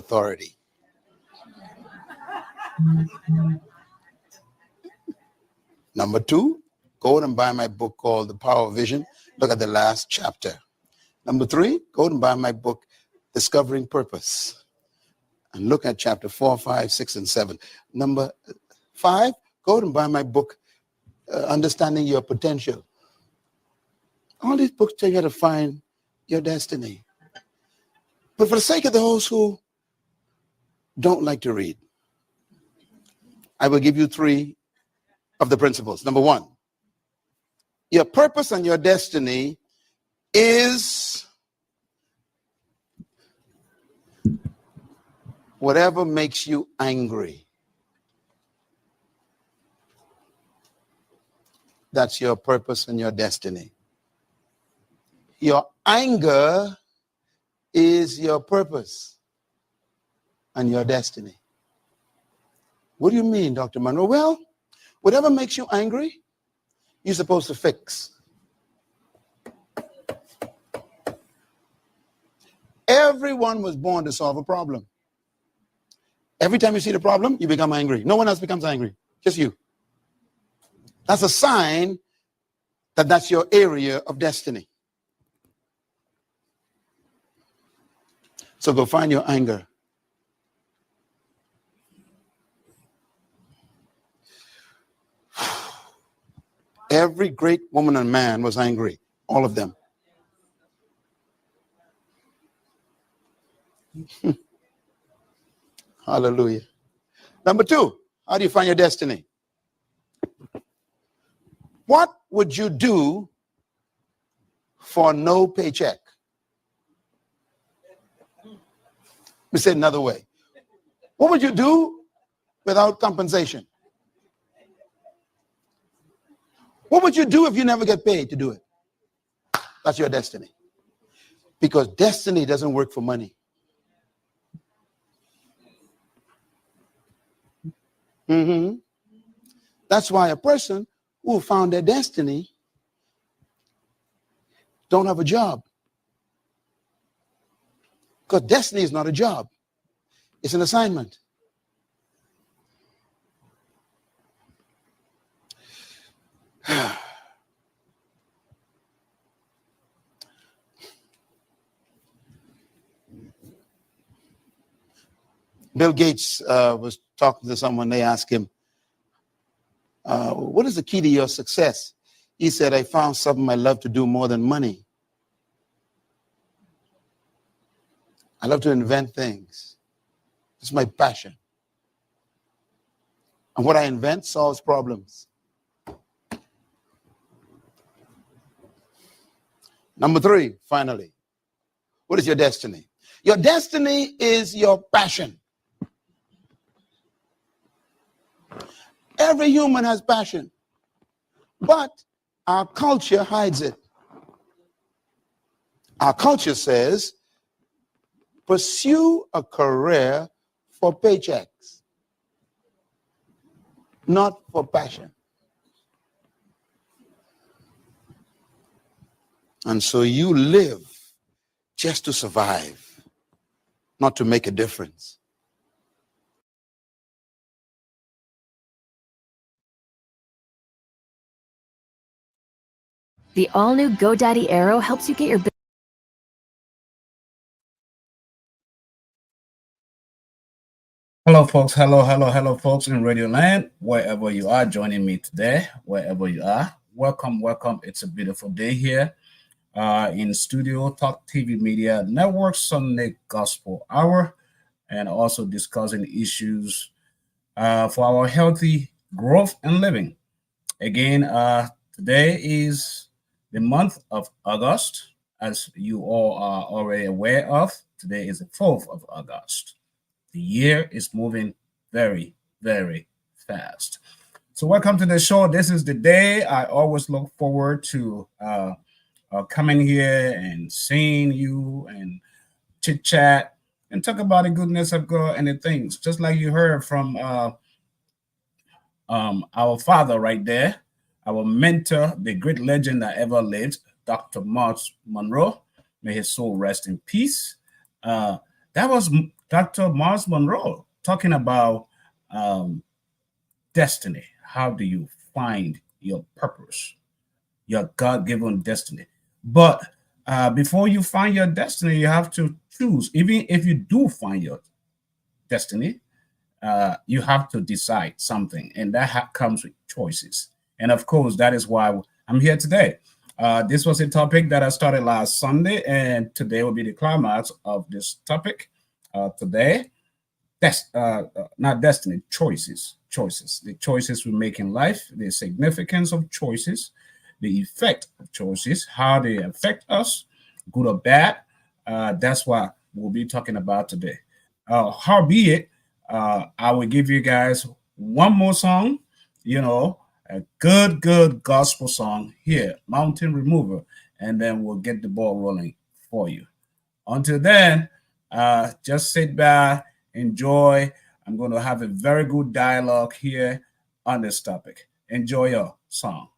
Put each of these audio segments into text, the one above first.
authority. Number two, go and buy my book called The Power of Vision. Look at the last chapter. Number three, go and buy my book, Discovering Purpose. And look at chapter 4, 5, 6, and 7. Number 5, go and buy my book, Understanding Your Potential. All these books tell you how to find your destiny. But for the sake of those who don't like to read, I will give you 3 of the principles. Number 1, your purpose and your destiny is whatever makes you angry. That's your purpose and your destiny. Your anger is your purpose and your destiny. What do you mean, Dr. Monroe? Well, whatever makes you angry, you're supposed to fix. Everyone was born to solve a problem. Every time you see the problem, you become angry. No one else becomes angry, just you. That's a sign that that's your area of destiny. So go find your anger. Every great woman and man was angry, all of them. Hallelujah. Number 2, how do you find your destiny? What would you do for no paycheck? Let me say it another way. What would you do without compensation? What would you do if you never get paid to do it? That's your destiny. Because destiny doesn't work for money. That's why a person who found their destiny don't have a job. Because destiny is not a job. It's an assignment. Bill Gates was talking to someone. They asked him, what is the key to your success? He said, I found something I love to do more than money. I love to invent things. It's my passion. And what I invent solves problems. Number 3, finally, what is your destiny? Your destiny is your passion. Every human has passion, but our culture hides it. Our culture says, pursue a career for paychecks, not for passion. And so you live just to survive, not to make a difference. The all-new GoDaddy Aero helps you get your Hello, folks. Hello, folks in Radio Land, wherever you are joining me today, wherever you are. Welcome. It's a beautiful day here in Studio Talk TV Media Network Sunday Gospel Hour, and also discussing issues for our healthy growth and living. Again, today is the month of August, as you all are already aware of. Today is the 4th of August. The year is moving very, very fast. So welcome to the show. This is the day I always look forward to coming here and seeing you and chit chat and talk about the goodness of God and the things, just like you heard from our father right there, our mentor, the great legend that ever lived, Dr. Myles Munroe. May his soul rest in peace. That was Dr. Miles Monroe, talking about destiny. How do you find your purpose, your God-given destiny? But before you find your destiny, you have to choose. Even if you do find your destiny, you have to decide something, and that comes with choices. And of course, that is why I'm here today. This was a topic that I started last Sunday, and today will be the climax of this topic. Today, not destiny, choices. The choices we make in life, the significance of choices, the effect of choices, how they affect us, good or bad. That's what we'll be talking about today. Howbeit, I will give you guys one more song, a good gospel song here, Mountain Remover, and then we'll get the ball rolling for you. Until then, just sit back, enjoy. I'm going to have a very good dialogue here on this topic. Enjoy your song.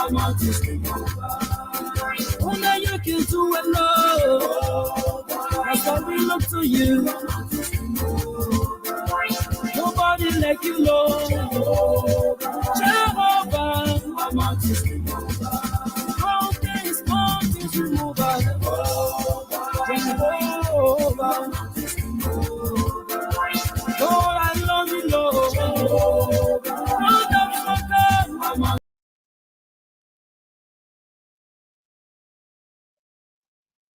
Only you can do it, Lord. That's why we look to you. Nobody like you, Lord. Jehovah. Mountains remover. Jehovah. Lord, I love you, Lord.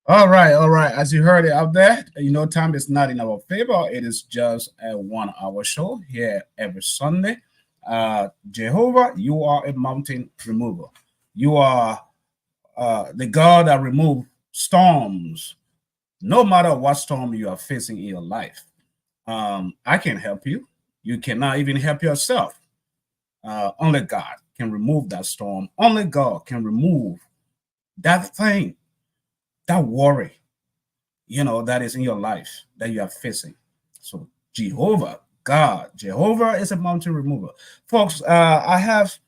All right, all right. As you heard it out there, time is not in our favor. It is just a 1 hour show here every Sunday. Jehovah, you are a mountain remover. You are the God that removes storms, no matter what storm you are facing in your life. I can help you. You cannot even help yourself. Only God can remove that storm. Only God can remove that thing, that worry, that is in your life that you are facing. So Jehovah, God, Jehovah is a mountain remover. Folks, I have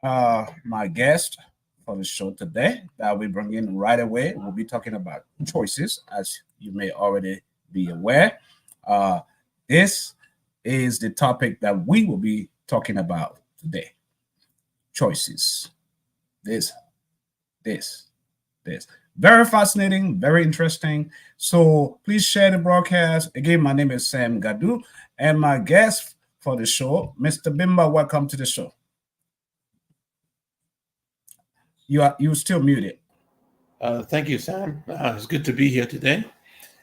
my guest for the show today that we bring in right away. We'll be talking about choices, as you may already be aware. This is the topic that we will be talking about today. Choices. This. Very fascinating, very interesting. So please share the broadcast. Again, my name is Sam Gadu, and my guest for the show, Mr. Bimba. Welcome to the show. You're still muted. Thank you, Sam. It's good to be here today.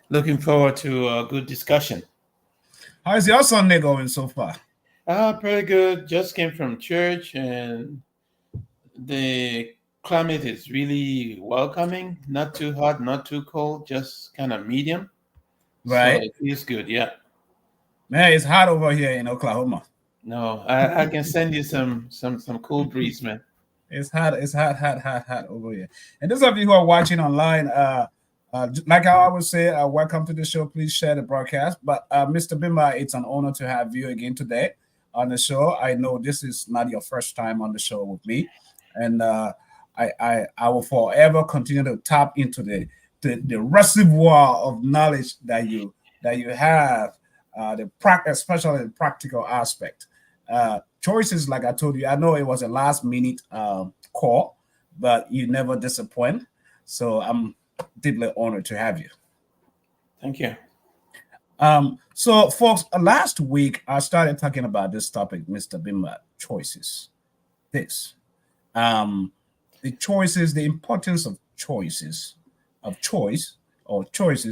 Looking forward to a good discussion. How is your Sunday going so far? Pretty good. Just came from church, and the climate is really welcoming. Not too hot, not too cold, just kind of medium. Right. So it feels good, yeah. Man, it's hot over here in Oklahoma. No, I can send you some cool breeze, man. It's hot over here. And those of you who are watching online, like I always say, welcome to the show. Please share the broadcast. But Mr. Bimba, it's an honor to have you again today on the show. I know this is not your first time on the show with me, and I will forever continue to tap into the reservoir of knowledge that you have, especially the practical aspect. Choices, like I told you, I know it was a last minute call, but you never disappoint. So I'm deeply honored to have you. Thank you. So folks, last week I started talking about this topic, Mr. Bimba, choices. The choices, the importance of choices, choices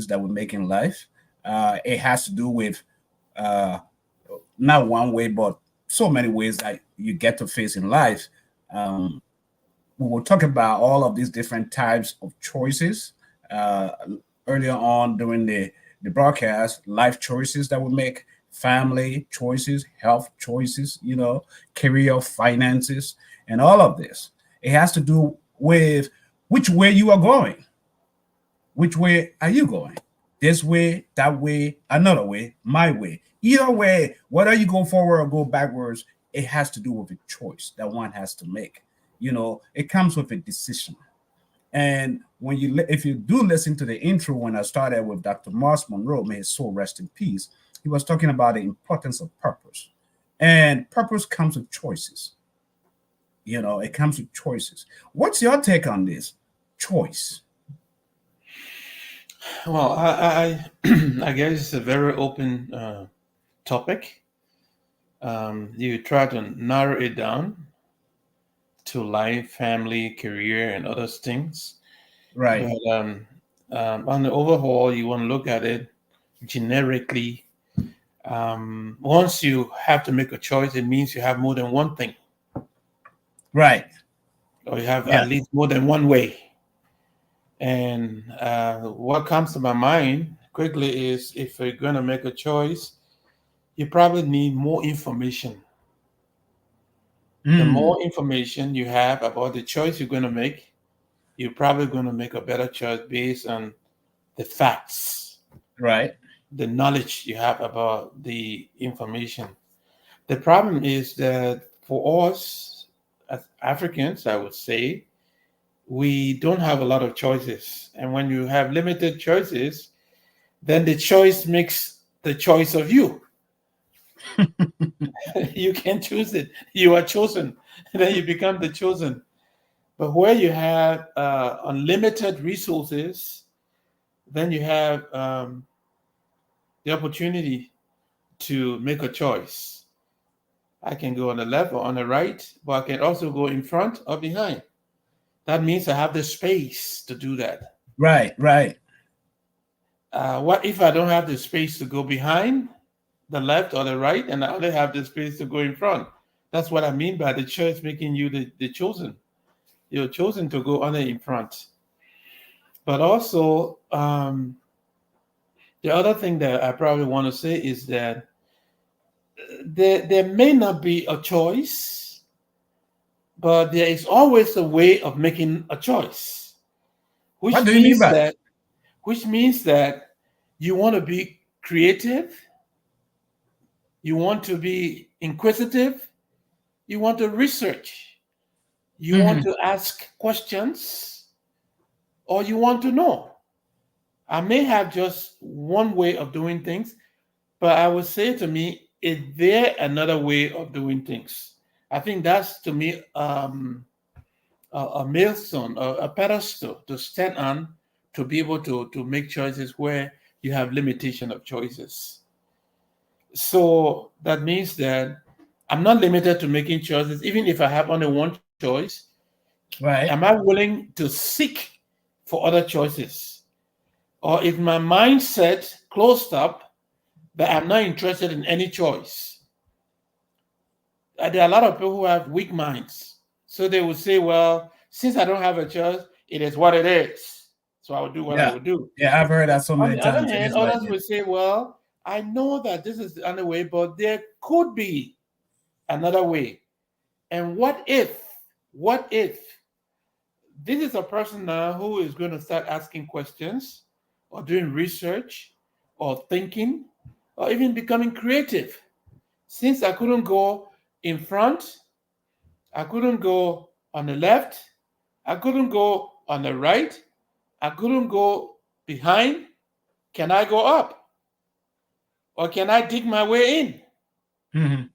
that we make in life. It has to do with not one way, but so many ways that you get to face in life. We will talk about all of these different types of choices earlier on during the broadcast. Life choices that we make, family choices, health choices, career, finances, and all of this. It has to do with which way you are going. Which way are you going? This way, that way, another way, my way. Either way, whether you go forward or go backwards, it has to do with a choice that one has to make. It comes with a decision. And if you do listen to the intro when I started with Dr. Mars Monroe, may his soul rest in peace, he was talking about the importance of purpose. And purpose comes with choices. It comes with choices. What's your take on this? Choice. Well, I I guess it's a very open topic. You try to narrow it down to life, family, career, and other things. Right. But on the overhaul, you want to look at it generically. Once you have to make a choice, it means you have more than one thing. Right. Or you have at least more than one way. And what comes to my mind quickly is if you're going to make a choice, you probably need more information. The more information you have about the choice you're going to make, you're probably going to make a better choice based on the facts. Right. The knowledge you have about the information. The problem is that for us, as Africans, I would say, we don't have a lot of choices. And when you have limited choices, then the choice makes the choice of you. You can choose it. You are chosen. Then you become the chosen. But where you have unlimited resources, then you have the opportunity to make a choice. I can go on the left or on the right, but I can also go in front or behind. That means I have the space to do that. Right. What if I don't have the space to go behind, the left or the right, and I only have the space to go in front? That's what I mean by the choice making you the chosen. You're chosen to go only in front. But also, the other thing that I probably want to say is that there may not be a choice, but there is always a way of making a choice. What do you mean by that? Which means that you want to be creative, you want to be inquisitive, you want to research, you want to ask questions, or you want to know. I may have just one way of doing things, but I would say to me, is there another way of doing things? I think that's, to me, a millstone, a pedestal to stand on, to be able to make choices where you have limitation of choices. So that means that I'm not limited to making choices, even if I have only one choice. right? Am I willing to seek for other choices? Or if my mindset closed up, that I'm not interested in any choice? There are a lot of people who have weak minds. So they would say, well, since I don't have a choice, it is what it is. So I would do what I would do. Yeah, I've heard that so On many the times. other hand, others would say, well, I know that this is the only way, but there could be another way. And what if this is a person now who is going to start asking questions or doing research or thinking or even becoming creative? Since I couldn't go in front, I couldn't go on the left, I couldn't go on the right, I couldn't go behind, can I go up? Or can I dig my way in?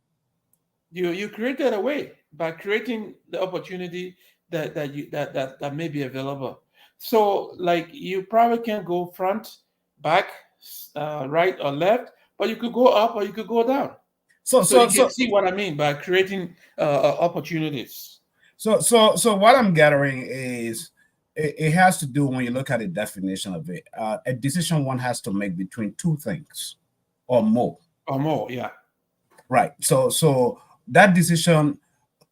You created a way by creating the opportunity that may be available. So, like, you probably can't go front, back, right or left, but you could go up or you could go down. So you can see what I mean by creating opportunities. So what I'm gathering is it has to do, when you look at the definition of it, a decision one has to make between two things or more. Or more, yeah. Right. So that decision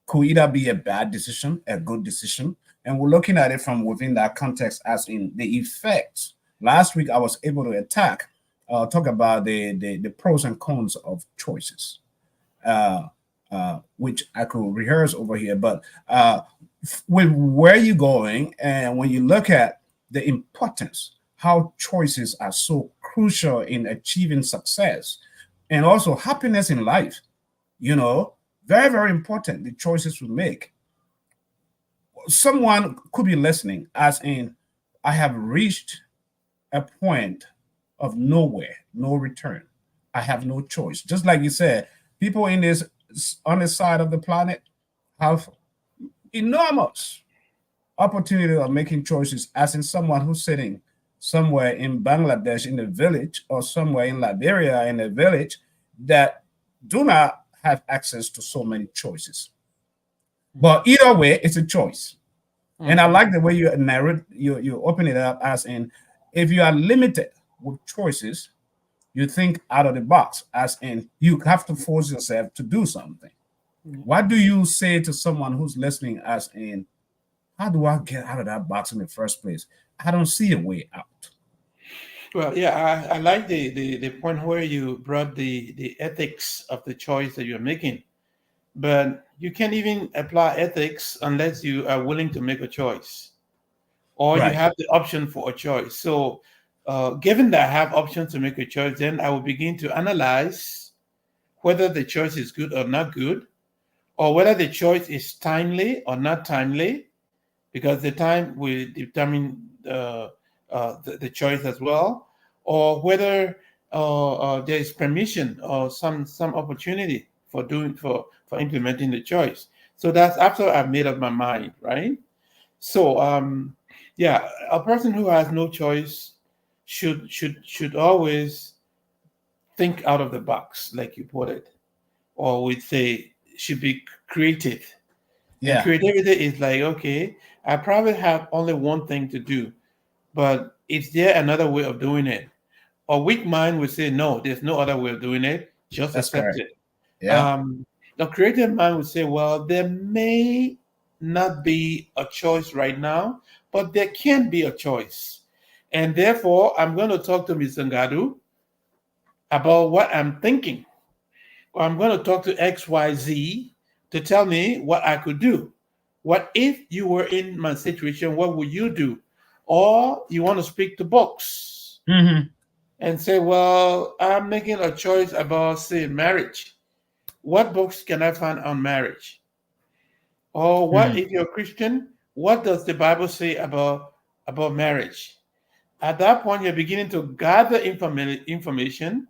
could either be a bad decision, a good decision, and we're looking at it from within that context, as in the effects. Last week, I was able to talk about the pros and cons of choices, which I could rehearse over here. But with where you're going, and when you look at the importance, how choices are so crucial in achieving success and also happiness in life, very, very important, the choices we make. Someone could be listening, as in, I have reached a point of nowhere, no return. I have no choice. Just like you said, people on this side of the planet have enormous opportunity of making choices, as in someone who's sitting somewhere in Bangladesh in a village, or somewhere in Liberia in a village, that do not have access to so many choices. But either way, it's a choice. And I like the way you narrate, you open it up, as in, if you are limited with choices, you think out of the box, as in, you have to force yourself to do something. What do you say to someone who's listening, as in, how do I get out of that box in the first place? I don't see a way out. Well, yeah, I like the point where you brought the ethics of the choice that you're making. But you can't even apply ethics unless you are willing to make a choice, or you have the option for a choice. So given that I have options to make a choice, then I will begin to analyze whether the choice is good or not good, or whether the choice is timely or not timely, because the time will determine the choice as well, or whether there is permission or some opportunity for implementing the choice. So that's after I've made up my mind, right? So yeah, a person who has no choice should always think out of the box, like you put it, or we'd say should be creative. Yeah. And creativity is like, okay, I probably have only one thing to do, but is there another way of doing it? A weak mind would say, no, there's no other way of doing it. Just That's accept correct. it. Yeah. A creative mind would say, well, there may not be a choice right now, but there can be a choice. And therefore, I'm going to talk to Ms. Ngadu about what I'm thinking. Or I'm going to talk to XYZ to tell me what I could do. What if you were in my situation? What would you do? Or you want to speak to books and say, well, I'm making a choice about, say, marriage. What books can I find on marriage? Or what if you're a Christian? What does the Bible say about marriage? At that point, you're beginning to gather information.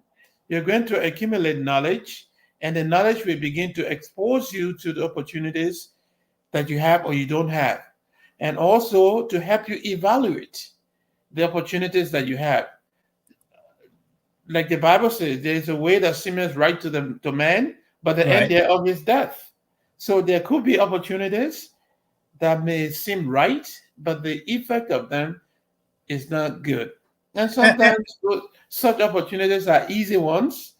You're going to accumulate knowledge, and the knowledge will begin to expose you to the opportunities that you have or you don't have, and also to help you evaluate the opportunities that you have. Like the Bible says, there is a way that seemeth right to man, but the end thereof is death. So there could be opportunities that may seem right, but the effect of them is not good. And sometimes such opportunities are easy ones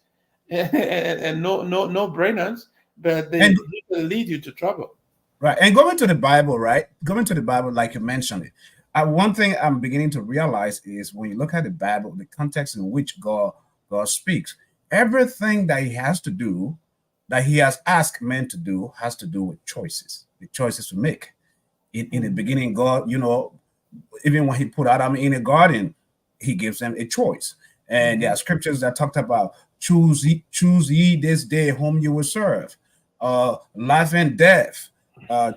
and no brainers, but they lead you to trouble. Right. And going to the Bible, right? Going to the Bible, like you mentioned it. One thing I'm beginning to realize is when you look at the Bible, the context in which God speaks, everything that he has to do, that he has asked men to do, has to do with choices, the choices to make. In the beginning, God, even when he put Adam in a garden, he gives them a choice. And there are scriptures that talked about choose ye this day whom you will serve, life and death,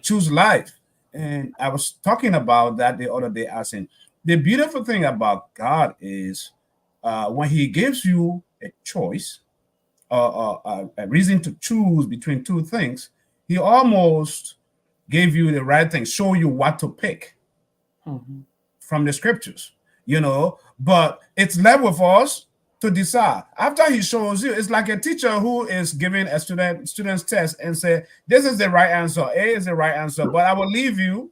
choose life. And I was talking about that the other day, asking the beautiful thing about God is when he gives you a choice, a reason to choose between two things, he almost gave you the right thing, show you what to pick from the scriptures, but it's left with us to decide. After he shows you, it's like a teacher who is giving a student's test and say, this is the right answer, A is the right answer, but I will leave you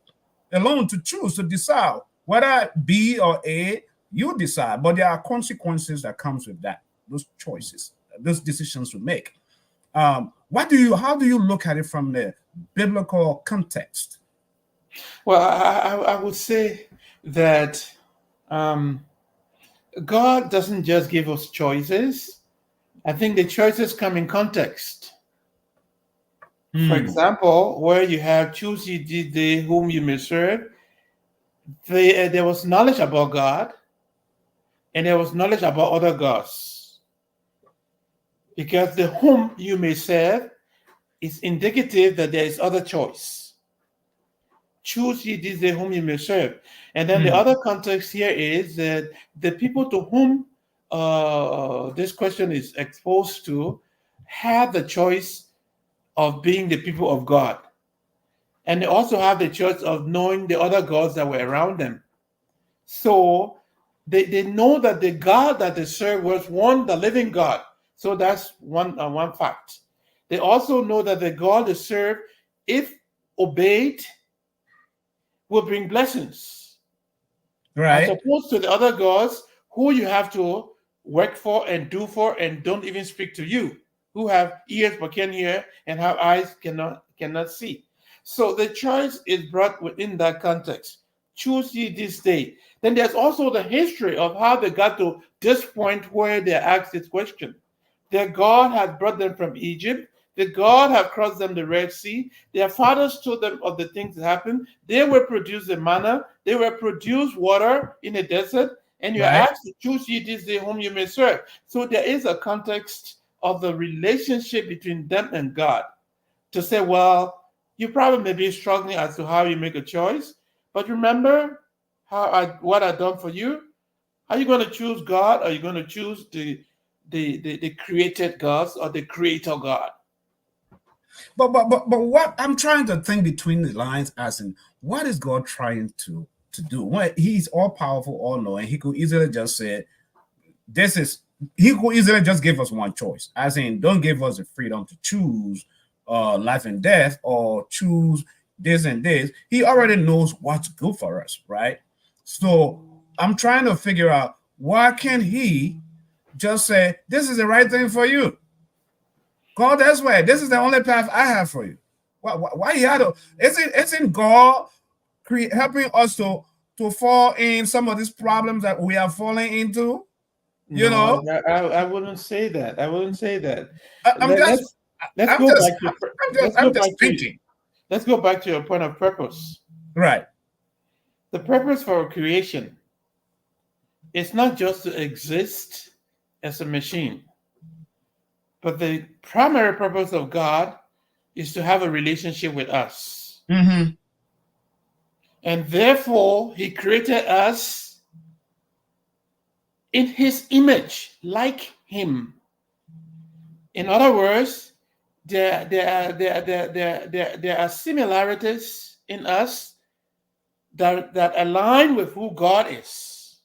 alone to choose, to decide whether B or A, you decide. But there are consequences that comes with that, those choices, those decisions we make. How do you look at it from the biblical context? Well, I would say that God doesn't just give us choices. I think the choices come in context. For example, where you have choose ye this day whom you may serve, there was knowledge about God, and there was knowledge about other gods. Because the whom you may serve is indicative that there is other choice. Choose ye this day whom you may serve. And then the other context here is that the people to whom this question is exposed to have the choice of being the people of God. And they also have the choice of knowing the other gods that were around them. So they know that the God that they serve was one, the living God. So that's one fact. They also know that the God they serve, if obeyed, will bring blessings. Right. As opposed to the other gods who you have to work for and do for and don't even speak to you, who have ears but can't hear and have eyes cannot see. So the choice is brought within that context. Choose ye this day. Then there's also the history of how they got to this point where they asked this question. Their God had brought them from Egypt. The God had crossed them the Red Sea. Their fathers told them of the things that happened. They were produced the manna. They were produced water in the desert. And you're asked to choose ye this day whom you may serve. So there is a context of the relationship between them and God. to say, well, you probably may be struggling as to how you make a choice, but remember what I've done for you. Are you going to choose God, or are you going to choose the created gods or the creator God? But what I'm trying to think between the lines, as in, what is God trying to do? Well, he's all powerful, all knowing. He could easily just say, he could easily just give us one choice, as in, don't give us the freedom to choose life and death, or choose this and this. He already knows what's good for us, right? So I'm trying to figure out, why can't he just say, this is the right thing for you? Go this way. This is the only path I have for you. Why you had to? Isn't God helping us to fall in some of these problems that we are falling into? You know, I wouldn't say that. I wouldn't say that. I'm just thinking. Let's go back to your point of purpose. Right. The purpose for creation is not just to exist as a machine, but the primary purpose of God is to have a relationship with us. Mm-hmm. And therefore, he created us in his image, like him. In other words, there are similarities in us that align with who God is.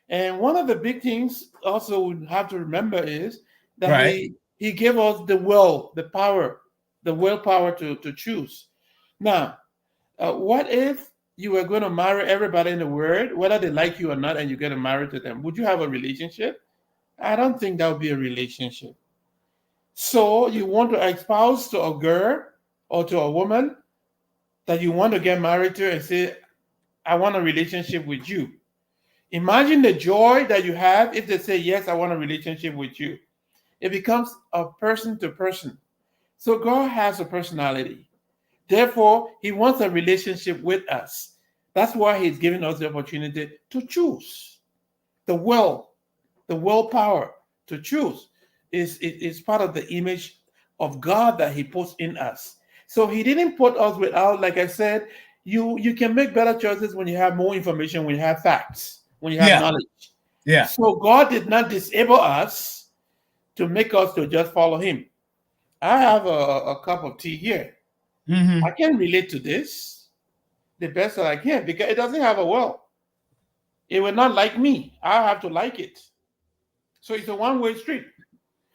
And one of the big things also we have to remember is that right. he gave us the willpower to choose. Now, what if you were going to marry everybody in the world, whether they like you or not, and you get married to them? Would you have a relationship? I don't think that would be a relationship. So you want to espouse to a girl or to a woman that you want to get married to and say, I want a relationship with you. Imagine the joy that you have if they say, yes, I want a relationship with you. It becomes a person to person. So God has a personality. Therefore, he wants a relationship with us. That's why he's giving us the opportunity to choose. The willpower to choose is part of the image of God that he puts in us. So he didn't put us without, like I said, you can make better choices when you have more information, when you have facts, when you have knowledge. Yeah. So God did not disable us to make us to just follow him. I have a cup of tea here. Mm-hmm. I can relate to this the best that I can because it doesn't have a well. It will not like me. I have to like it. So it's a one-way street.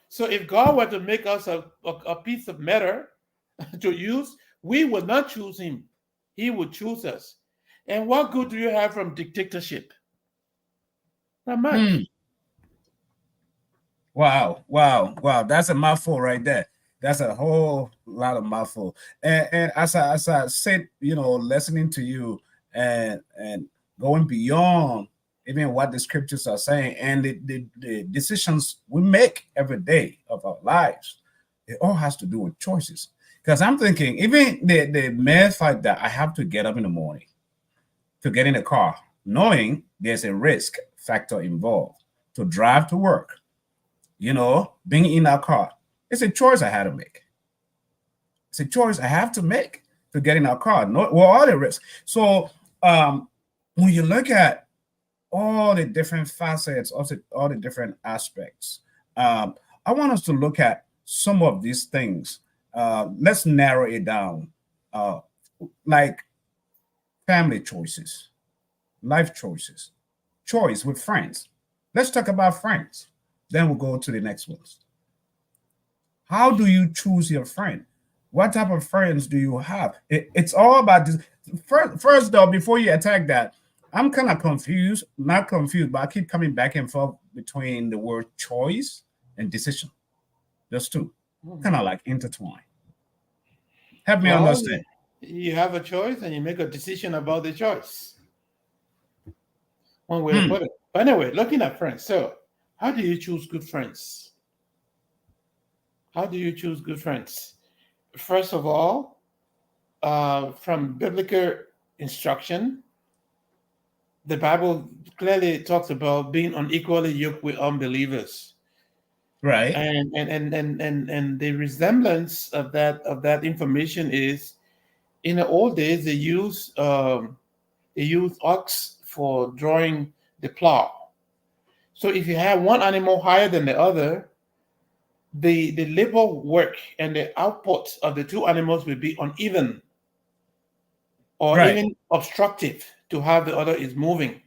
So if God were to make us a piece of matter to use, we would not choose him. He would choose us. And what good do you have from dictatorship? Not much. Wow. That's a mouthful right there. That's a whole lot of mouthful. And as I said, listening to you and going beyond even what the scriptures are saying and the decisions we make every day of our lives, it all has to do with choices. Because I'm thinking, even the mere fact that I have to get up in the morning to get in a car, knowing there's a risk factor involved, to drive to work, being in that car, it's a choice I had to make. It's a choice I have to make to get in our car. All the risks. So when you look at all the different facets, all the different aspects, I want us to look at some of these things. Let's narrow it down, like family choices, life choices, choice with friends. Let's talk about friends. Then we'll go to the next ones. How do you choose your friend? What type of friends do you have? It's all about this. First, though, before you attack that, I'm kind of confused. Not confused, but I keep coming back and forth between the word choice and decision. Those two kind of like intertwined. Help me understand. You have a choice and you make a decision about the choice. One way to put it. But anyway, looking at friends. So how do you choose good friends? How do you choose good friends? First of all, from biblical instruction, the Bible clearly talks about being unequally yoked with unbelievers. Right. And the resemblance of that information is, in the old days they used ox for drawing the plow. So if you have one animal higher than the other, the labor work and the output of the two animals will be uneven or Right. even obstructive to how the other is moving.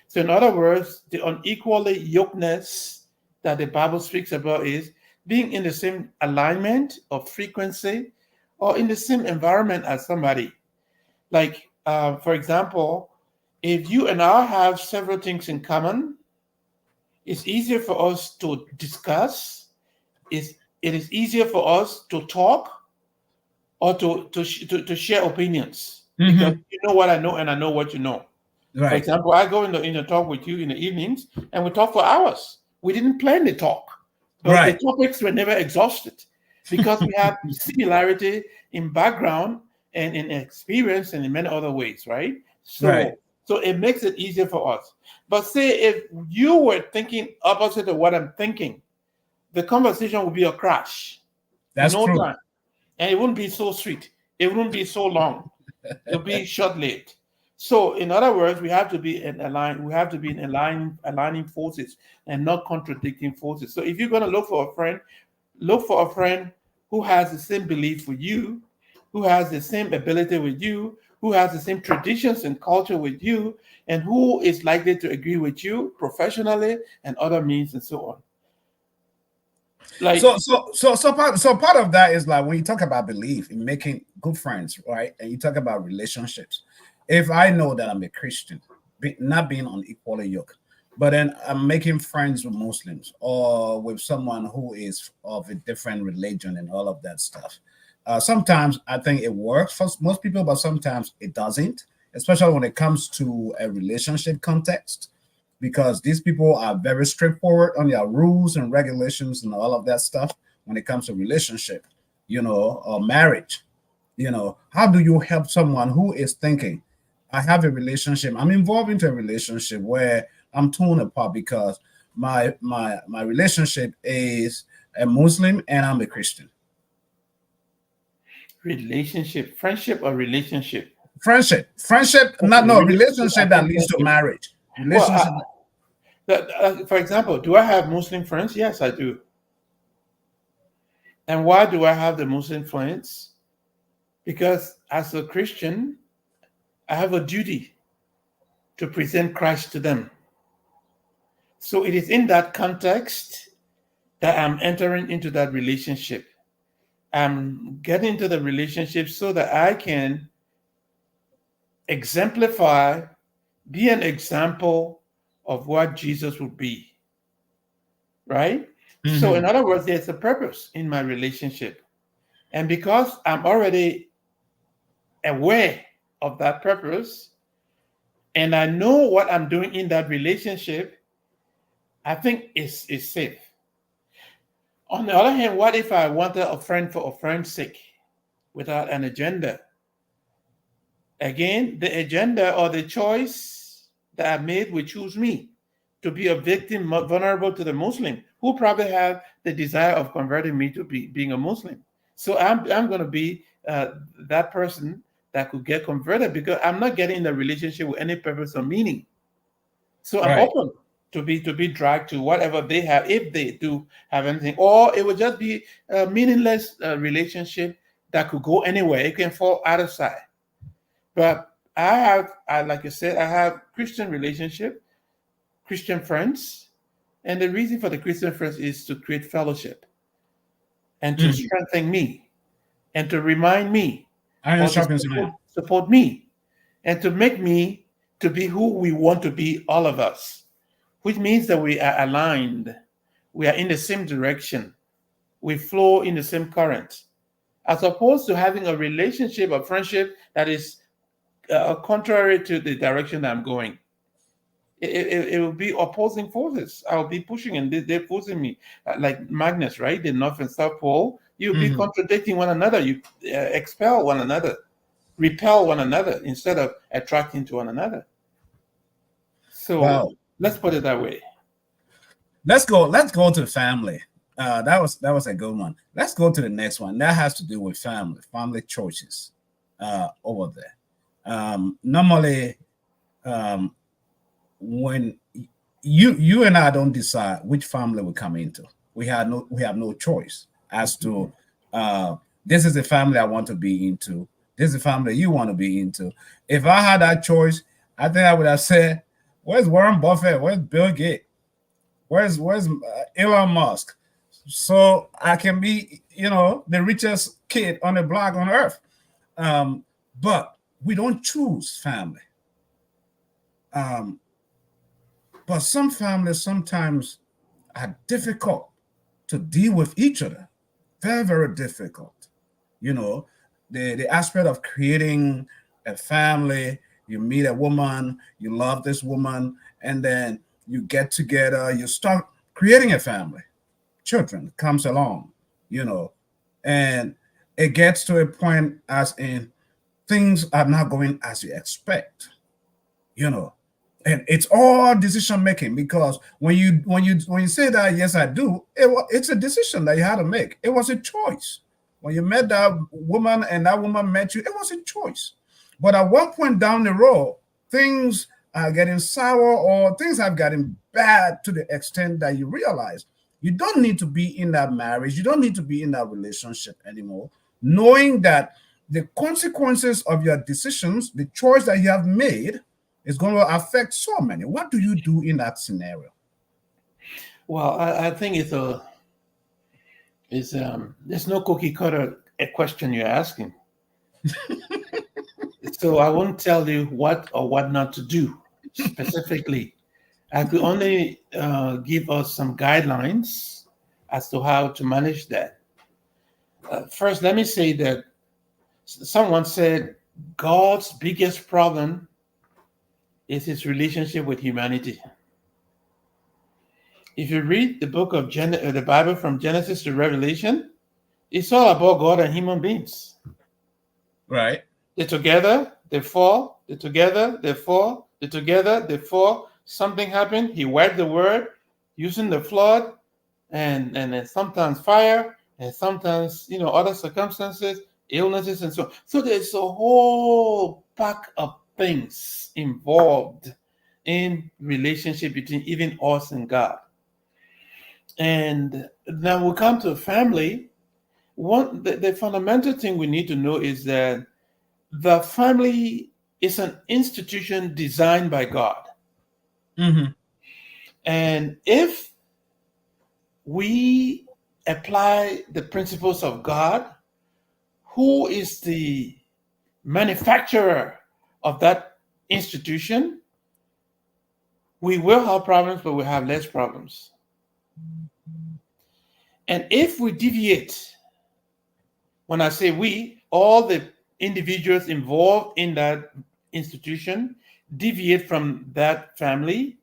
So in other words, the unequally yokeness that the Bible speaks about is being in the same alignment of frequency or in the same environment as somebody. Like, for example, if you and I have several things in common, it's easier for us to discuss. It is easier for us to talk or to share opinions, because you know what I know and I know what you know. Right. For example, I go in the talk with you in the evenings and we talk for hours. We didn't plan the talk, but Right. the topics were never exhausted because we have similarity in background and in experience and in many other ways, right? So, Right. so it makes it easier for us. But say if you were thinking opposite of what I'm thinking, the conversation would be a crash. That's no true. time. And it wouldn't be so sweet. It wouldn't be so long. It'll be short-lived. So, in other words, we have to be in aligning forces and not contradicting forces. So, if you're going to look for a friend who has the same belief with you, who has the same ability with you, who has the same traditions and culture with you, and who is likely to agree with you professionally and other means and so on. Like, so part of that is like when you talk about belief in making good friends, right? And you talk about relationships. If I know that I'm a Christian, not being on equally yoked, but then I'm making friends with Muslims or with someone who is of a different religion and all of that stuff. Sometimes I think it works for most people, but sometimes it doesn't, especially when it comes to a relationship context, because these people are very straightforward on their rules and regulations and all of that stuff when it comes to relationship, or marriage. How do you help someone who is thinking, I have a relationship, I'm involved into a relationship where I'm torn apart because my relationship is a Muslim and I'm a Christian? relationship, friendship or relationship? Friendship, relationship that leads to marriage. Relationship. For example, do I have Muslim friends? Yes, I do. And why do I have the Muslim friends? Because as a Christian, I have a duty to present Christ to them. So it is in that context that I'm entering into that relationship. I'm getting into the relationship so that I can exemplify, be an example of what Jesus would be, right? Mm-hmm. So in other words, there's a purpose in my relationship. And because I'm already aware of that purpose and I know what I'm doing in that relationship, I think it's safe. On the other hand, what if I wanted a friend for a friend's sake without an agenda? Again, the agenda or the choice that I made will choose me to be a victim vulnerable to the Muslim who probably have the desire of converting me to being a Muslim. So I'm going to be that person that could get converted because I'm not getting in a relationship with any purpose or meaning. So I'm open to be dragged to whatever they have, if they do have anything, or it would just be a meaningless relationship that could go anywhere. It can fall out of sight. But like I said, I have Christian relationship, Christian friends, and the reason for the Christian friends is to create fellowship and to strengthen me and to remind me, support me, and to make me to be who we want to be, all of us, which means that we are aligned, we are in the same direction, we flow in the same current, as opposed to having a relationship, a friendship that is contrary to the direction that I'm going. It will be opposing forces. I'll be pushing and they're pushing me like magnets, right? The North and South Pole. You'll be contradicting one another. You expel one another, repel one another instead of attracting to one another. So let's put it that way. Let's go to family. That was a good one. Let's go to the next one. That has to do with family choices over there. Normally, when you and I don't decide which family we come into, we have no choice as to this is the family I want to be into. This is the family you want to be into. If I had that choice, I think I would have said, "Where's Warren Buffett? Where's Bill Gates? Where's Elon Musk?" So I can be, the richest kid on the block on earth. But we don't choose family. But some families sometimes are difficult to deal with each other. Very, very difficult. The aspect of creating a family, you meet a woman, you love this woman, and then you get together, you start creating a family. Children comes along, and it gets to a point as in things are not going as you expect, and it's all decision making, because when you say that, yes, I do, it's a decision that you had to make. It was a choice. When you met that woman and that woman met you, it was a choice. But at one point down the road, things are getting sour, or things have gotten bad to the extent that you realize you don't need to be in that marriage. You don't need to be in that relationship anymore, knowing that the consequences of your decisions, the choice that you have made, is going to affect so many. What do you do in that scenario? Well, I think there's no cookie cutter a question you're asking. So I won't tell you what or what not to do specifically. I could only give us some guidelines as to how to manage that. First, let me say that someone said God's biggest problem is his relationship with humanity. If you read the book of the Bible from Genesis to Revelation, it's all about God and human beings. Right. They're together, they fall. They're together, they fall. They're together, they fall. Something happened. He wiped the word using the flood, and then sometimes fire, and sometimes other circumstances, illnesses, and so on. So there's a whole pack of things involved in relationship between even us and God. And then we come to family. The fundamental thing we need to know is that the family is an institution designed by God. Mm-hmm. And if we apply the principles of God, who is the manufacturer of that institution, we will have problems, but we'll have less problems. And if we deviate, when I say we, all the individuals involved in that institution deviate from that family,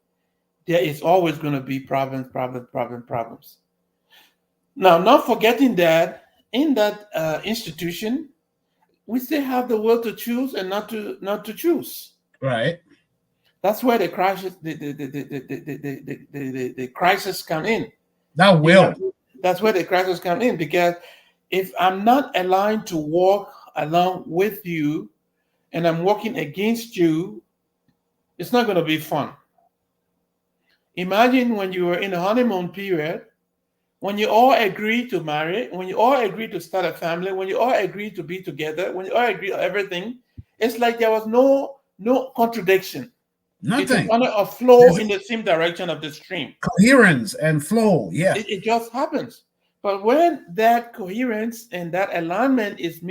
there is always going to be problems. Now, not forgetting that in that institution, we still have the will to choose and not to choose. Right. That's where the crisis, the crisis come in. That will. That's where the crisis come in, because if I'm not aligned to walk along with you, and I'm working against you, it's not going to be fun. Imagine when you were in a honeymoon period, when you all agree to marry, when you all agree to start a family, when you all agree to be together, when you all agree on everything, it's like there was no contradiction. Nothing. It's kind of a flow in the same direction of the stream. Coherence and flow, yeah. It just happens. But when that coherence and that alignment is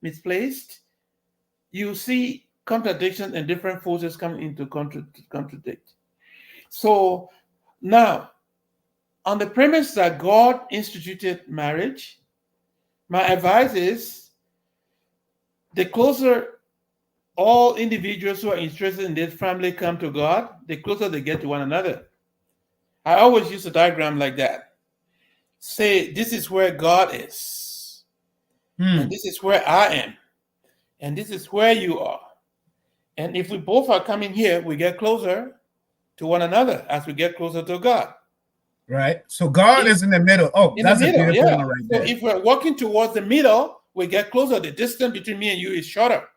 misplaced, you see contradictions and different forces coming into contradict. So now, on the premise that God instituted marriage, my advice is the closer all individuals who are interested in this family come to God, the closer they get to one another. I always use a diagram like that. Say, this is where God is, and this is where I am, and this is where you are. And if we both are coming here, we get closer to one another as we get closer to God. Right. So God is in the middle. Oh, In that's the a middle, beautiful yeah. one right So there. if we're walking towards the middle, we get closer. The distance between me and you is shorter.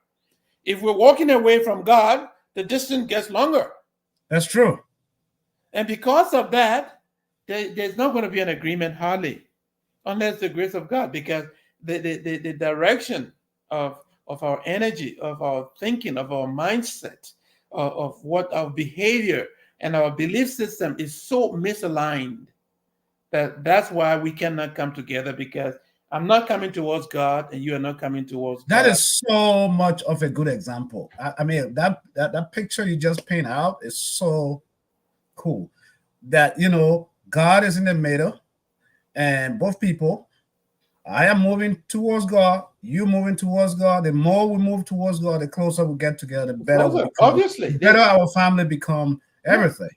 If we're walking away from God, the distance gets longer. That's true. And because of that, there's not going to be an agreement hardly, unless the grace of God, because the direction of our energy, of our thinking, of our mindset, of what our behavior and our belief system is so misaligned that's why we cannot come together, because I'm not coming towards God and you are not coming towards That God. is so much of a good example. I mean, that picture you just paint out is so cool. That, you know, God is in the middle, and both people, I am moving towards God, you moving towards God. The more we move towards God, the closer we get together, the better we become. Obviously, the better our family become everything.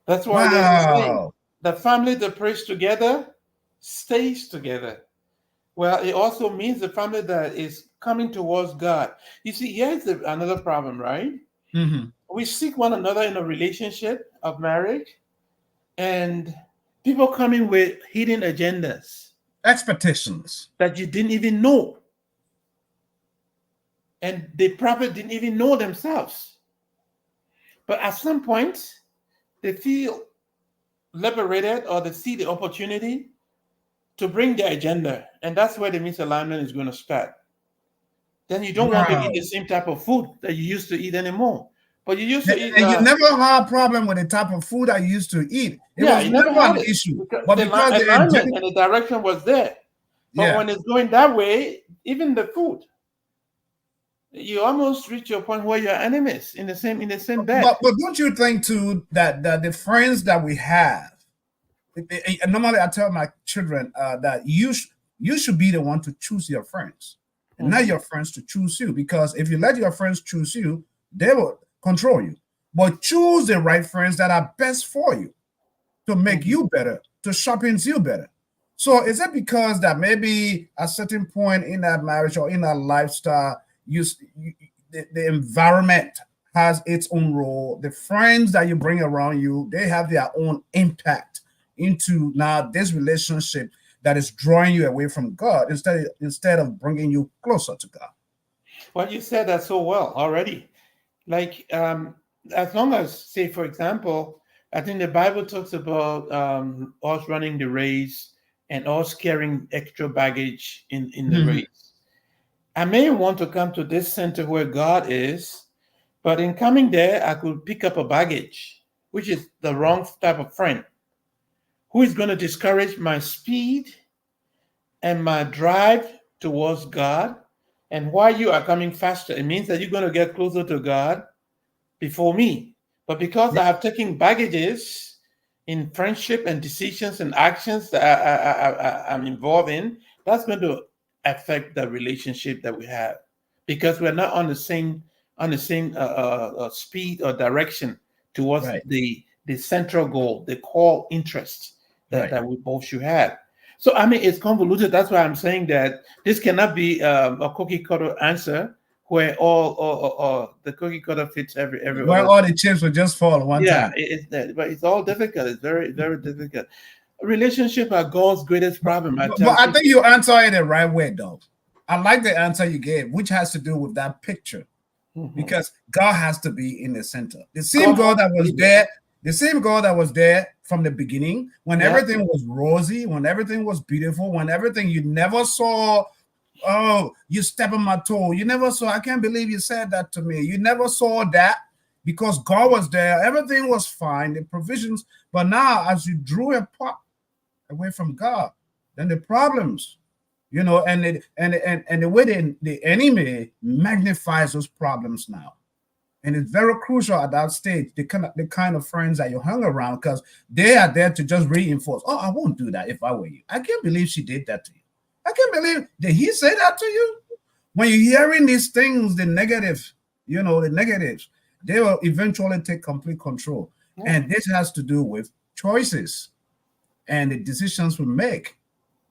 That's why there's a saying, Wow. the family that prays together stays together. Well, it also means the family that is coming towards God. You see, here's another problem, right? Mhm. We seek one another in a relationship of marriage, and people coming with hidden agendas Expectations. that you didn't even know. And they probably didn't even know themselves. But at some point, they feel liberated, or they see the opportunity to bring their agenda. And that's where the misalignment is going to start. Then you don't want to eat the same type of food that you used to eat anymore. But you used to eat. And you never had a problem with the type of food I used to eat. It was you never had an it. issue. Because But the because the alignment and the direction was there. But yeah. when it's going that way, even the food, you almost reach your point where you're enemies in the same bed. But don't you think too that the friends that we have, normally I tell my children that you should be the one to choose your friends, and not your friends to choose you. Because if you let your friends choose you, they will control you. But choose the right friends that are best for you, to make you better, to sharpen you better. So is it because that maybe at a certain point in that marriage or in that lifestyle, the environment has its own role? The friends that you bring around you, they have their own impact into now this relationship that is drawing you away from God instead of bringing you closer to God. Well, you said that so well already. Like, as long as, say, for example, I think the Bible talks about us running the race and us carrying extra baggage in the race. I may want to come to this center where God is, but in coming there, I could pick up a baggage, which is the wrong type of friend, who is going to discourage my speed and my drive towards God. And while you are coming faster, it means that you're going to get closer to God before me. But because I have taken baggages in friendship and decisions and actions that I'm involved in, that's going to affect the relationship that we have, because we're not on the same speed or direction towards the central goal, the core interest that we both should have. So I mean, it's convoluted. That's why I'm saying that this cannot be a cookie cutter answer where all the cookie cutter fits every where all the chips will just fall one time. But it's all difficult. It's very, very difficult. Relationship are God's greatest problem. But I think you answered it the right way, though. I like the answer you gave, which has to do with that picture, because God has to be in the center. The same God that was there, the same God that was there from the beginning, when everything was rosy, when everything was beautiful, when everything you never saw. Oh, you step on my toe. You never saw. I can't believe you said that to me. You never saw that, because God was there. Everything was fine, the provisions. But now, as you drew apart away from God, then the problems, you know, and the way the enemy magnifies those problems now. And it's very crucial at that stage, the kind of friends that you hung around, because they are there to just reinforce. Oh, I won't do that if I were you. I can't believe she did that to you. I can't believe, did he say that to you? When you're hearing these things, the negative, you know, the negatives, they will eventually take complete control. And this has to do with choices and the decisions we make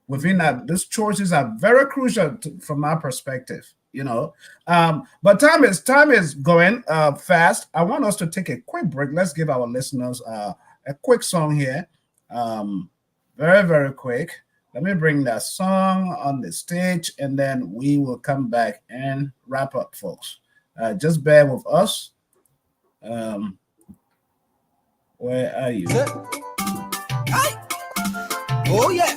within that. Those choices are very crucial from my perspective, you know. But time is going fast. I want us to take a quick break. Let's give our listeners a quick song here. Very, very quick. Let me bring that song on the stage, and then we will come back and wrap up, folks. Just bear with us. Where are you? Oh yeah.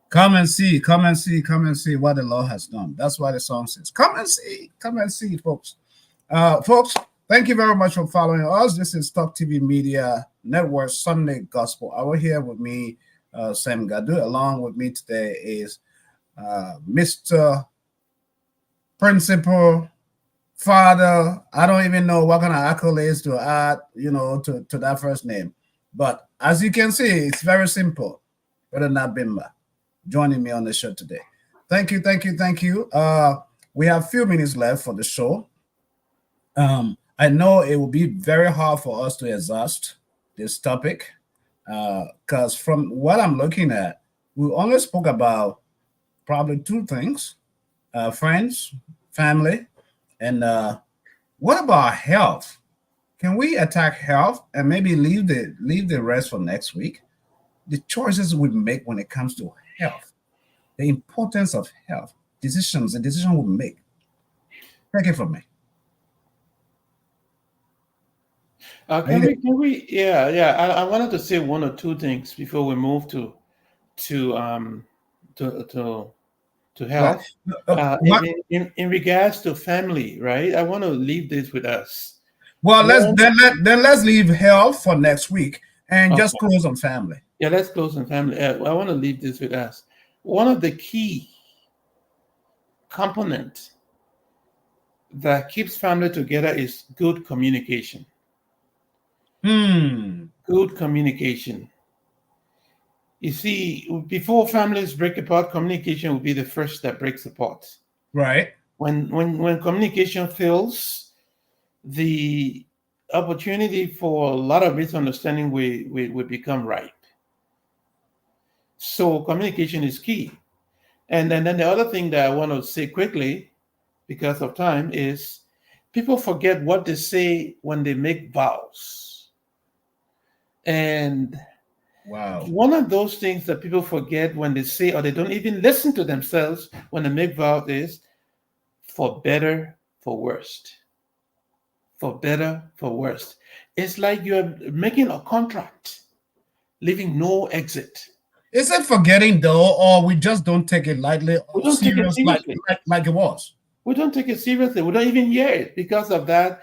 Come and see, come and see, come and see what the Lord has done. That's why the song says, come and see, folks. Folks, thank you very much for following us. This is Talk TV Media Network Sunday Gospel Hour. Here with me, Sam Gadu. Along with me today is Mr. Principal, Father. I don't even know what kind of accolades to add, to that first name. But as you can see, it's very simple. Brother Nabimba joining me on the show today. Thank you. We have a few minutes left for the show. I know it will be very hard for us to exhaust this topic because from what I'm looking at, we only spoke about probably two things: friends, family, and what about health? Can we attack health and maybe leave the rest for next week? The choices we make when it comes to health, the importance of health, the decision we make. Take it from me. Can we? Yeah. I wanted to say one or two things before we move to health. In regards to family, right? I want to leave this with us. Well, let's leave health for next week and just close on family. Yeah, let's close on family. I want to leave this with us. One of the key components that keeps family together is good communication. Good communication. You see, before families break apart, communication will be the first that breaks apart. Right. When communication fails, the opportunity for a lot of misunderstanding we become ripe. So communication is key. And then the other thing that I want to say quickly, because of time, is people forget what they say when they make vows. And Wow. one of those things that people forget when they say, or they don't even listen to themselves when they make vows, is for better, for worst. For better, for worst. It's like you're making a contract, leaving no exit. Is it forgetting though, or we just don't take it lightly We or don't take it serious like seriously. like it was? We don't take it seriously. We don't even hear it because of that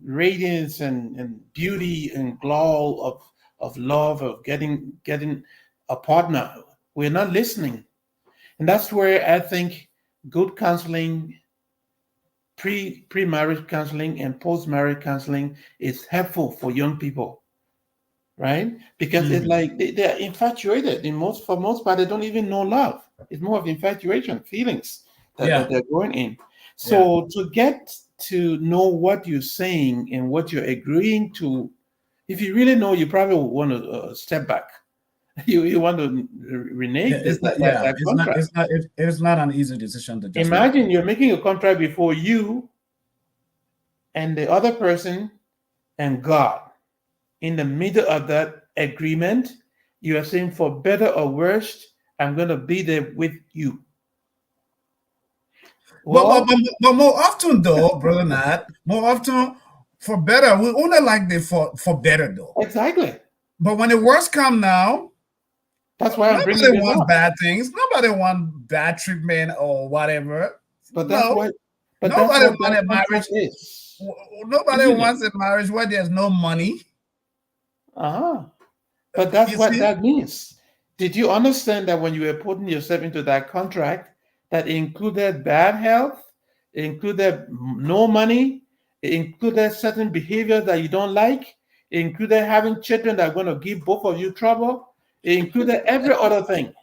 radiance and beauty and glow of love, of getting a partner. We're not listening. And that's where I think good counseling, pre-marriage counseling and post-marriage counseling is helpful for young people, right? Because it's like they're infatuated. For most part, they don't even know love. It's more of infatuation, feelings that they're going in. So to get to know what you're saying and what you're agreeing to, if you really know, you probably want to step back. You want to renege It's not, that contract. it's not an easy decision to just Imagine you're making a contract before you and the other person and God. In the middle of that agreement, you are saying, for better or worse, I'm going to be there with you. Well, but more often though, brother Nat, more often for better, we only like the for better though. Exactly. But when the worst come now, that's why I'm bringing nobody it wants up. bad things. Nobody wants bad treatment or whatever. But that's what. But nobody that's what wants a marriage. Is. Nobody wants a marriage where there's no money. But that's what that means. Did you understand that when you were putting yourself into that contract, that included bad health, it included no money, it included certain behavior that you don't like, it included having children that are going to give both of you trouble, it included every other thing,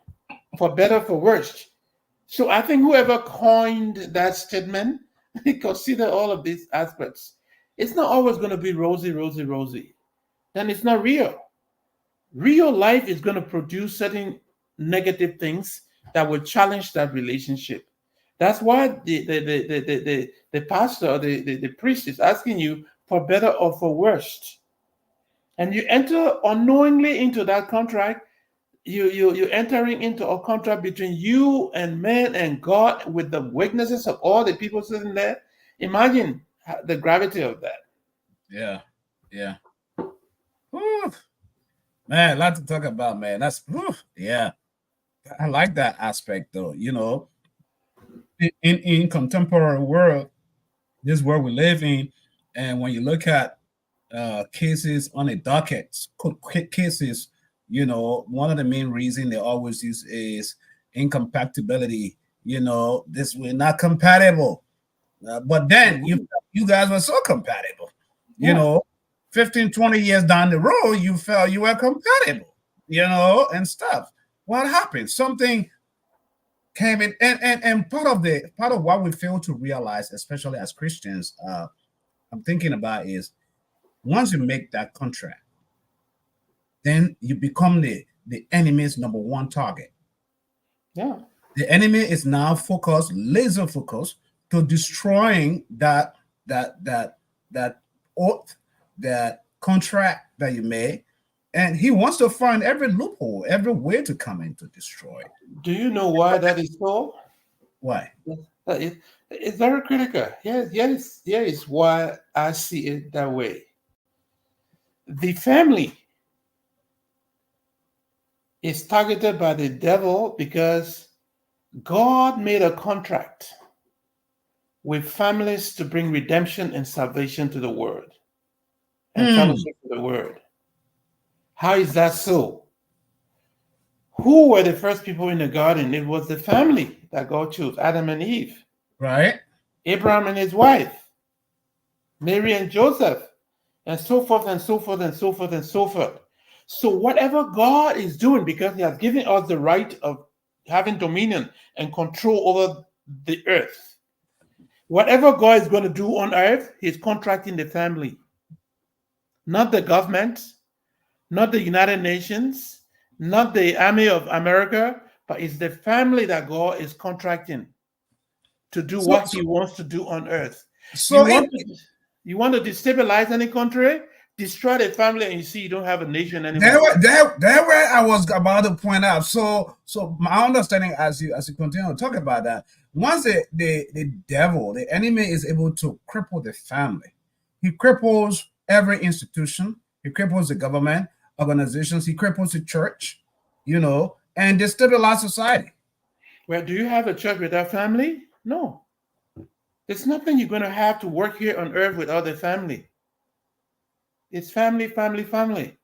for better, for worse. So I think whoever coined that statement consider all of these aspects. It's not always going to be rosy, rosy, rosy. Then it's not real. Real life is going to produce certain negative things that will challenge that relationship. That's why the pastor or the priest is asking you for better or for worse. And you enter unknowingly into that contract. You're entering into a contract between you and man and God with the weaknesses of all the people sitting there. Imagine the gravity of that. Yeah. Whew. Man, a lot to talk about, man. That's yeah. I like that aspect though. You know, in contemporary world, this world we live in, and when you look at cases on a docket, cases, you know, one of the main reasons they always use is incompatibility. You know, we're not compatible. But then you guys were so compatible. You know, 15, 20 years down the road, you felt you were compatible, you know, and stuff. What happened? Something came in, and part of what we fail to realize, especially as Christians, I'm thinking about is once you make that contract, then you become the enemy's number one target. Yeah. The enemy is now laser focused to destroying that oath, that contract that you made, and he wants to find every loophole, every way to come in to destroy. Do you know why that is so? Why? It's very critical. Here is why I see it that way. The family is targeted by the devil because God made a contract with families to bring redemption and salvation to the world and fellowship to the world. How is that so? Who were the first people in the garden? It was the family that God chose, Adam and Eve. Right. Abraham and his wife, Mary and Joseph, and so forth and so forth and so forth and so forth. So whatever God is doing, because he has given us the right of having dominion and control over the earth, Whatever God is going to do on earth, he's contracting the family, not the government, not the United Nations, not the Army of America, but it's the family that God is contracting to do what he wants to do on earth. So you want to destabilize any country, destroy the family, and you see you don't have a nation anymore. There where I was about to point out. So my understanding as you continue to talk about that, once the devil, the enemy, is able to cripple the family, he cripples every institution, he cripples the government, organizations, he cripples the church, and destabilize society. Well, do you have a church without family? No. There's nothing you're going to have to work here on earth without the family. It's family, family, family.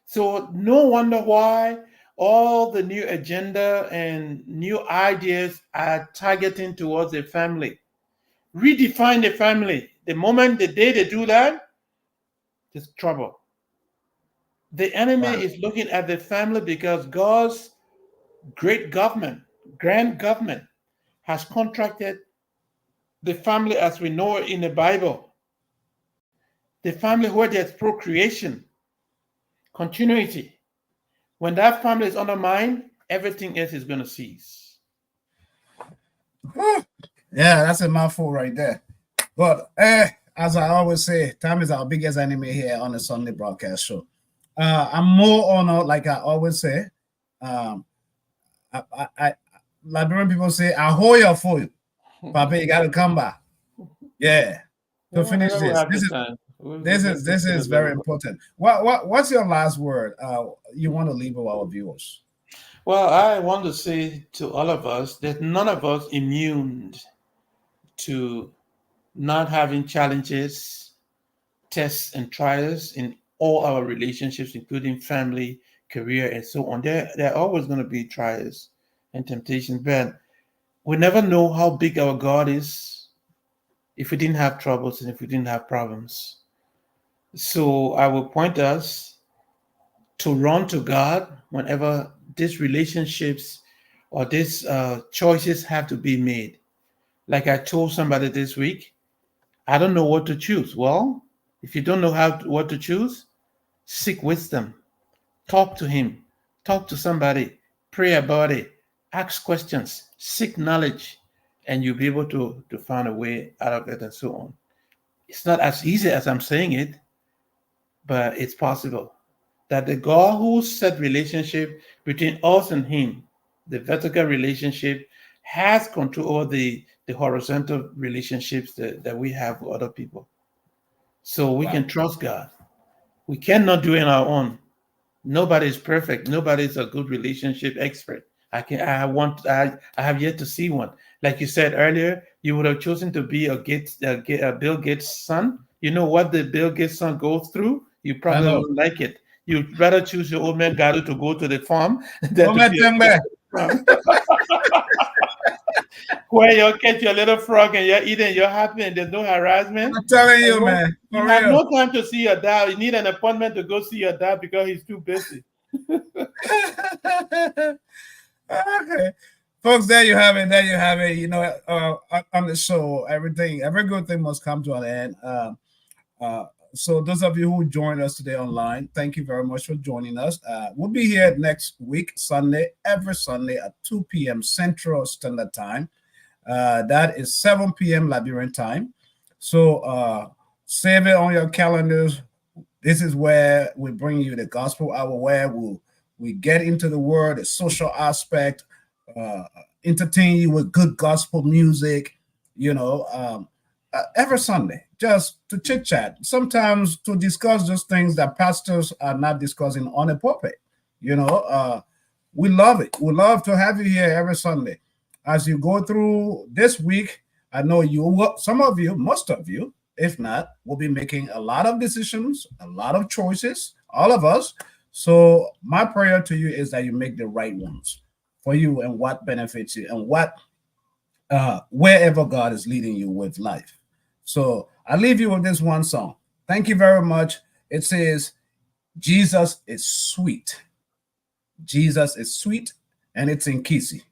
So no wonder why all the new agenda and new ideas are targeting towards the family. Redefine the family. The day they do that, there's trouble. The enemy is looking at the family because God's great government, grand government, has contracted the family as we know it in the Bible. The family where there's procreation, continuity. When that family is undermined, everything else is going to cease. Yeah, that's a mouthful right there. But as I always say, time is our biggest enemy here on the Sunday broadcast show. I'm more on, like I always say, Liberian people say, "Ahoy for you, Papa, you got to come back." Yeah, to finish this is very important. What's your last word you want to leave with our viewers? Well, I want to say to all of us that none of us immune to not having challenges, tests, and trials in all our relationships, including family, career, and so on. There are always going to be trials and temptations, but we never know how big our God is if we didn't have troubles and if we didn't have problems. So I will point us to run to God whenever these relationships or these choices have to be made. Like I told somebody this week, I don't know what to choose. Well, if you don't know what to choose, seek wisdom. Talk to him. Talk to somebody. Pray about it. Ask questions. Seek knowledge. And you'll be able to find a way out of it and so on. It's not as easy as I'm saying it, but it's possible. That the God who set relationship between us and him, the vertical relationship, has control over the horizontal relationships that we have with other people. So we can trust God. We cannot do it on our own. Nobody is perfect. Nobody is a good relationship expert. I have yet to see one. Like you said earlier, you would have chosen to be a Bill Gates' son. You know what the Bill Gates' son goes through? You probably don't like it. You'd rather choose your old man Garu to go to the farm than to be where you catch your little frog and you're eating, you're happy, and there's no harassment. I'm telling you, man. You have no time to see your dad. You need an appointment to go see your dad because he's too busy. Okay. Folks, there you have it. There you have it. You know, on the show, every good thing must come to an end. So those of you who joined us today online, thank you very much for joining us. We'll be here next week, Sunday, every Sunday at 2 p.m. Central Standard Time. That is 7 p.m. Liberian time. So save it on your calendars. This is where we bring you the gospel hour, where we get into the word, the social aspect, entertain you with good gospel music, every Sunday, just to chit chat, sometimes to discuss those things that pastors are not discussing on the pulpit. We love it. We love to have you here every Sunday. As you go through this week, I know some of you, most of you, if not, will be making a lot of decisions, a lot of choices, all of us. So my prayer to you is that you make the right ones for you and what benefits you and wherever God is leading you with life. So I leave you with this one song. Thank you very much. It says, Jesus is sweet. Jesus is sweet, and it's in Kisi.